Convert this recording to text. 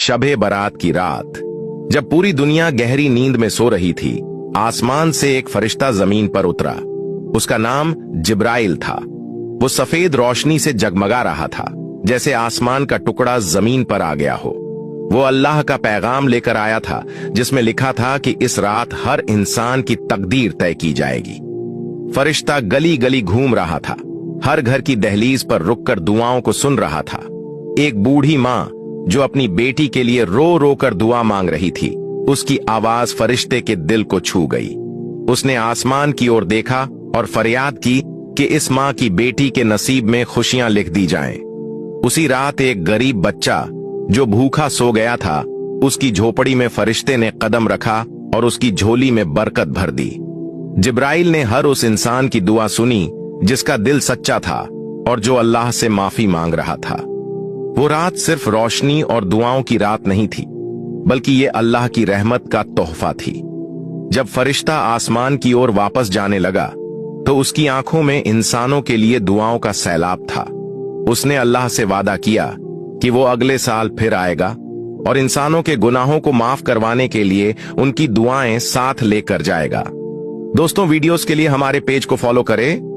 शबे बारात की रात, जब पूरी दुनिया गहरी नींद में सो रही थी, आसमान से एक फरिश्ता जमीन पर उतरा। उसका नाम जिब्राइल था। वो सफेद रोशनी से जगमगा रहा था, जैसे आसमान का टुकड़ा जमीन पर आ गया हो। वो अल्लाह का पैगाम लेकर आया था, जिसमें लिखा था कि इस रात हर इंसान की तकदीर तय की जाएगी। फरिश्ता गली गली घूम रहा था, हर घर की दहलीज पर रुककर दुआओं को सुन रहा था। एक बूढ़ी माँ जो अपनी बेटी के लिए रो रो कर दुआ मांग रही थी, उसकी आवाज फरिश्ते के दिल को छू गई। उसने आसमान की ओर देखा और फरियाद की कि इस माँ की बेटी के नसीब में खुशियां लिख दी जाएं। उसी रात एक गरीब बच्चा जो भूखा सो गया था, उसकी झोपड़ी में फरिश्ते ने कदम रखा और उसकी झोली में बरकत भर दी। जिब्राइल ने हर उस इंसान की दुआ सुनी जिसका दिल सच्चा था और जो अल्लाह से माफी मांग रहा था। वो रात सिर्फ रोशनी और दुआओं की रात नहीं थी, बल्कि ये अल्लाह की रहमत का तोहफा थी। जब फरिश्ता आसमान की ओर वापस जाने लगा, तो उसकी आंखों में इंसानों के लिए दुआओं का सैलाब था। उसने अल्लाह से वादा किया कि वो अगले साल फिर आएगा और इंसानों के गुनाहों को माफ करवाने के लिए उनकी दुआएं साथ लेकर जाएगा। दोस्तों, वीडियोस के लिए हमारे पेज को फॉलो करें